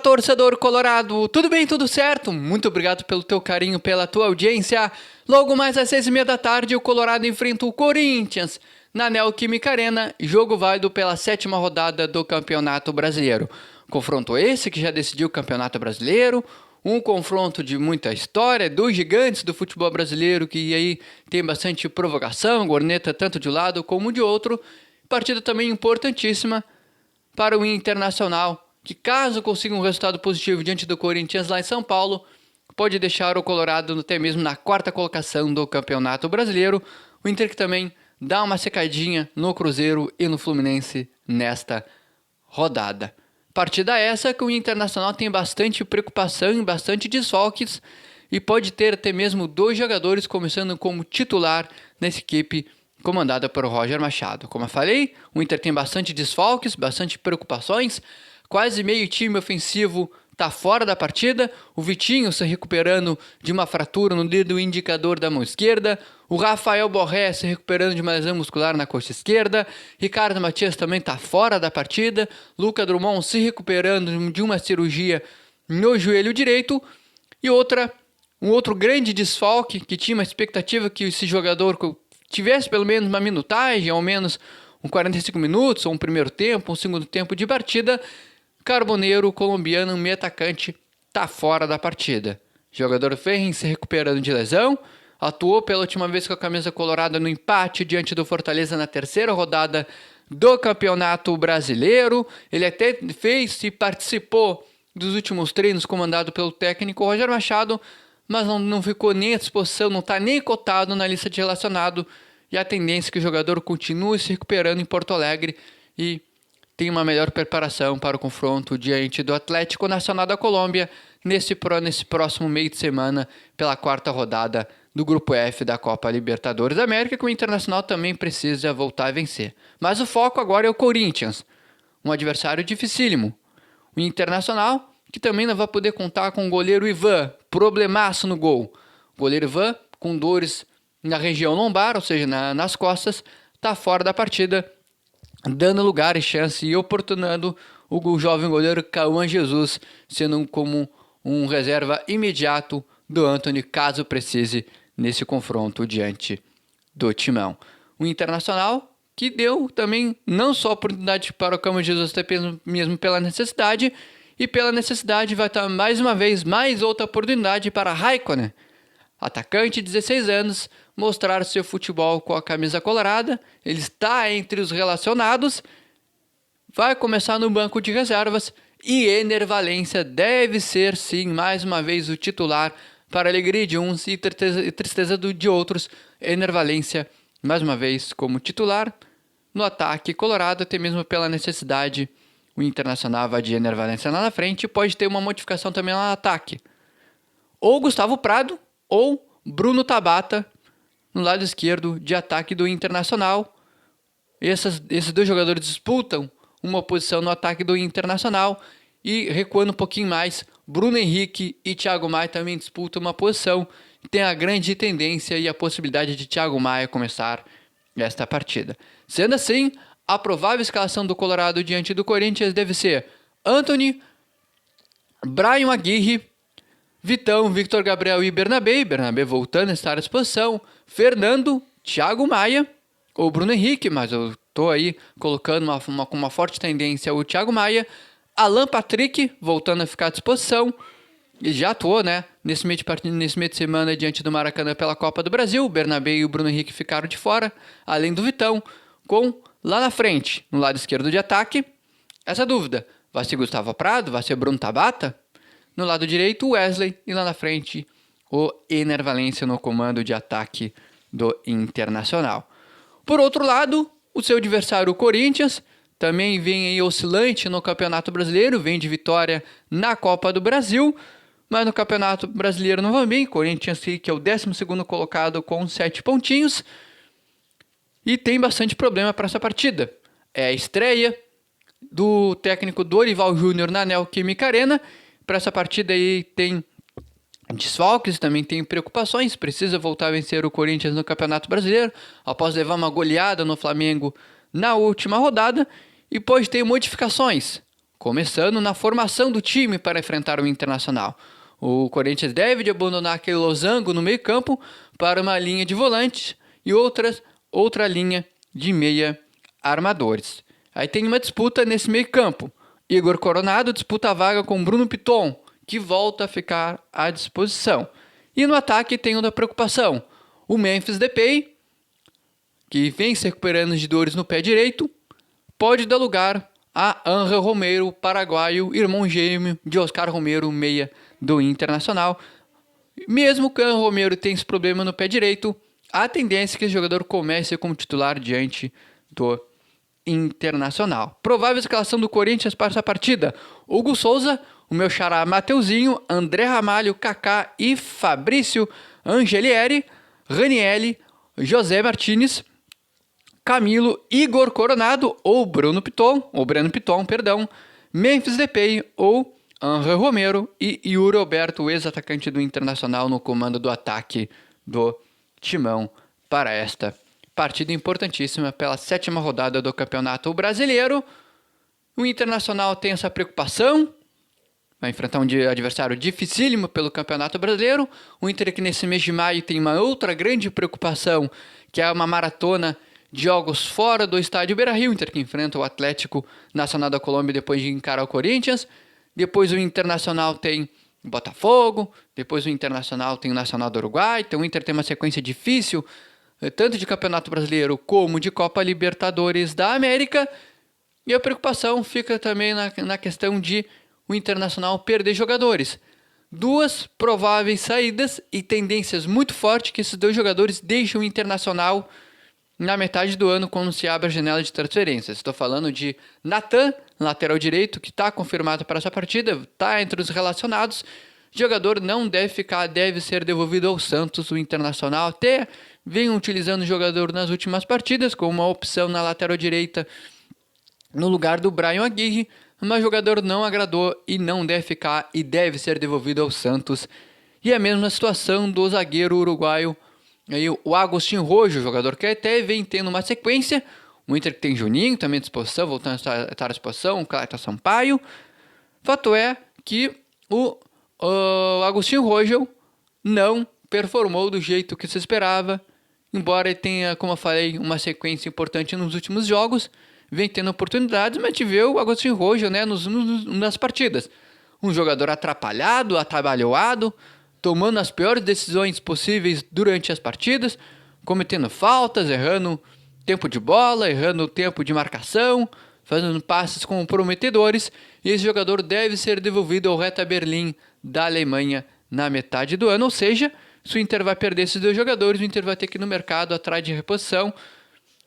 torcedor colorado, tudo bem, tudo certo? Muito obrigado pelo teu carinho, pela tua audiência. Logo mais às 6h30 da tarde, o Colorado enfrenta o Corinthians na Neoquímica Arena, jogo válido pela 7ª rodada do Campeonato Brasileiro. Confronto esse que já decidiu o Campeonato Brasileiro, um confronto de muita história, dos gigantes do futebol brasileiro, que aí tem bastante provocação, corneta tanto de um lado como de outro. Partida também importantíssima para o Internacional, que caso consiga um resultado positivo diante do Corinthians lá em São Paulo, pode deixar o Colorado até mesmo na 4ª colocação do Campeonato Brasileiro. O Inter que também dá uma secadinha no Cruzeiro e no Fluminense nesta rodada. Partida essa que o Internacional tem bastante preocupação e bastante desfalques e pode ter até mesmo 2 jogadores começando como titular nessa equipe comandada por Roger Machado. Como eu falei, o Inter tem bastante desfalques, bastante preocupações, quase meio time ofensivo está fora da partida, o Vitinho se recuperando de uma fratura no dedo indicador da mão esquerda, o Rafael Borré se recuperando de uma lesão muscular na coxa esquerda, Ricardo Matias também está fora da partida, Luca Drummond se recuperando de uma cirurgia no joelho direito, e um outro grande desfalque que tinha uma expectativa que esse jogador tivesse pelo menos uma minutagem, ao menos 45 minutos, ou um primeiro tempo, um segundo tempo de partida. Carboneiro, colombiano, meio atacante, está fora da partida. Jogador vem se recuperando de lesão, atuou pela última vez com a camisa colorada no empate diante do Fortaleza na 3ª rodada do Campeonato Brasileiro. Ele até fez e participou dos últimos treinos comandado pelo técnico Roger Machado, mas não ficou nem à disposição, não está nem cotado na lista de relacionado, e a tendência é que o jogador continue se recuperando em Porto Alegre e tem uma melhor preparação para o confronto diante do Atlético Nacional da Colômbia nesse próximo meio de semana pela 4ª rodada do Grupo F da Copa Libertadores da América, que o Internacional também precisa voltar a vencer. Mas o foco agora é o Corinthians, um adversário dificílimo. O Internacional, que também não vai poder contar com o goleiro Ivan, problemaço no gol. O goleiro Ivan, com dores na região lombar, ou seja, nas costas, está fora da partida, dando lugar e chance e oportunando o jovem goleiro Cauã Jesus, sendo como um reserva imediato do Antony, caso precise, nesse confronto diante do Timão. O Internacional, que deu também não só oportunidade para o Cauã Jesus, até mesmo pela necessidade, e pela necessidade vai estar mais uma vez mais outra oportunidade para Raikkonen, atacante de 16 anos, mostrar seu futebol com a camisa colorada. Ele está entre os relacionados, vai começar no banco de reservas, e Ener Valencia deve ser sim mais uma vez o titular para a alegria de uns e tristeza de outros. Ener Valencia mais uma vez como titular no ataque colorado, até mesmo pela necessidade. O Internacional vai de Ener Valencia lá na frente e pode ter uma modificação também lá no ataque. Ou Gustavo Prado ou Bruno Tabata no lado esquerdo de ataque do Internacional. Esses 2 jogadores disputam uma posição no ataque do Internacional, e recuando um pouquinho mais, Bruno Henrique e Thiago Maia também disputam uma posição. Tem a grande tendência e a possibilidade de Thiago Maia começar esta partida. Sendo assim, a provável escalação do Colorado diante do Corinthians deve ser Antony, Brian Aguirre, Vitão, Victor Gabriel e Bernabé voltando a estar à disposição, Fernando, Thiago Maia ou Bruno Henrique, mas eu estou aí colocando uma forte tendência o Thiago Maia, Alan Patrick voltando a ficar à disposição, e já atuou, nesse meio de semana diante do Maracanã pela Copa do Brasil. O Bernabé e o Bruno Henrique ficaram de fora, além do Vitão, com lá na frente, no lado esquerdo de ataque, essa dúvida, vai ser Gustavo Prado, vai ser Bruno Tabata? No lado direito, o Wesley, e lá na frente, o Ener Valencia no comando de ataque do Internacional. Por outro lado, o seu adversário, o Corinthians, também vem aí oscilante no Campeonato Brasileiro, vem de vitória na Copa do Brasil, mas no Campeonato Brasileiro não vai bem. Corinthians, que é o 12º colocado com 7 pontinhos, e tem bastante problema para essa partida. É a estreia do técnico Dorival Júnior na Neoquímica Arena. Para essa partida aí tem desfalques, também tem preocupações, precisa voltar a vencer o Corinthians no Campeonato Brasileiro, após levar uma goleada no Flamengo na última rodada, e pode ter modificações. começando na formação do time para enfrentar o Internacional. O Corinthians deve de abandonar aquele losango no meio campo para uma linha de volantes e outra linha de meia armadores. Aí tem uma disputa nesse meio campo. Igor Coronado disputa a vaga com Bruno Piton, que volta a ficar à disposição. E no ataque tem outra preocupação. O Memphis Depay, que vem se recuperando de dores no pé direito, pode dar lugar a Ángel Romero, paraguaio, irmão gêmeo de Oscar Romero, meia do Internacional. Mesmo que o Ángel Romero tenha esse problema no pé direito, a tendência é que o jogador comece como titular diante do Internacional. Provável escalação do Corinthians para essa partida: Hugo Souza, o meu xará Mateuzinho, André Ramalho, Kaká e Fabrício Angelieri, Ranieri, José Martinez, Camilo, Igor Coronado ou Breno Piton, Memphis Depay ou Ángel Romero e Yuri Alberto, ex-atacante do Internacional, no comando do ataque do Timão para esta partida importantíssima pela 7ª rodada do Campeonato Brasileiro. O Internacional tem essa preocupação, vai enfrentar um adversário dificílimo pelo Campeonato Brasileiro. O Inter, que nesse mês de maio tem uma outra grande preocupação, que é uma maratona de jogos fora do estádio Beira-Rio. O Inter que enfrenta o Atlético Nacional da Colômbia depois de encarar o Corinthians. Depois o Internacional tem o Botafogo. Depois o Internacional tem o Nacional do Uruguai. Então o Inter tem uma sequência difícil, tanto de Campeonato Brasileiro como de Copa Libertadores da América. E a preocupação fica também na questão de o Internacional perder jogadores. Duas prováveis saídas e tendências muito fortes que esses dois jogadores deixam o Internacional na metade do ano, quando se abre a janela de transferências. Estou falando de Natan, lateral direito, que está confirmado para essa partida, está entre os relacionados. O jogador não deve ficar, deve ser devolvido ao Santos. O Internacional até vem utilizando o jogador nas últimas partidas como uma opção na lateral direita no lugar do Bryan Aguirre, mas o jogador não agradou e não deve ficar e deve ser devolvido ao Santos. E a mesma situação do zagueiro uruguaio, aí o Agustín Rojo, jogador que até vem tendo uma sequência. O Inter que tem Juninho também à disposição, voltando a estar à disposição, o Clayton Sampaio. Fato é que o Agustín Rojo não performou do jeito que se esperava, embora ele tenha, como eu falei, uma sequência importante nos últimos jogos, vem tendo oportunidades, mas tive o Agustín Rojo, né, nas partidas. Um jogador atrapalhado, atabalhoado, tomando as piores decisões possíveis durante as partidas, cometendo faltas, errando tempo de bola, errando tempo de marcação, fazendo passes comprometedores, e esse jogador deve ser devolvido ao Hertha Berlim da Alemanha na metade do ano. Ou seja, se o Inter vai perder esses dois jogadores, o Inter vai ter que ir no mercado atrás de reposição,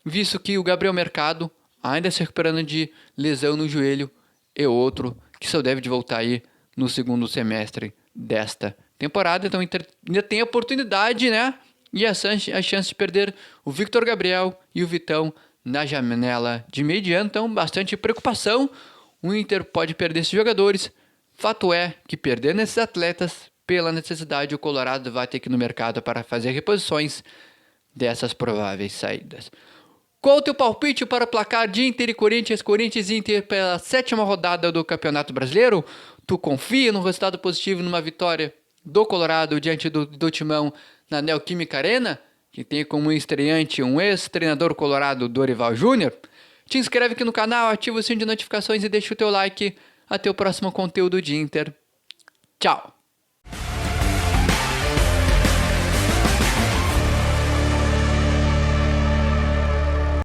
visto que o Gabriel Mercado ainda se recuperando de lesão no joelho, e outro que só deve de voltar aí no segundo semestre desta temporada. Então o Inter ainda tem a oportunidade, né? E a chance de perder o Victor Gabriel e o Vitão na janela de meio de ano. Então, bastante preocupação. O Inter pode perder esses jogadores. Fato é que, perdendo esses atletas, pela necessidade, o Colorado vai ter que ir no mercado para fazer reposições dessas prováveis saídas. Qual o teu palpite para o placar de Inter e Corinthians? Corinthians e Inter pela 7ª rodada do Campeonato Brasileiro? Tu confia no resultado positivo, numa vitória do Colorado diante do Timão na Neoquímica Arena, que tem como estreante um ex-treinador colorado, Dorival Júnior? Te inscreve aqui no canal, ativa o sininho de notificações e deixa o teu like. Até o próximo conteúdo de Inter. Tchau!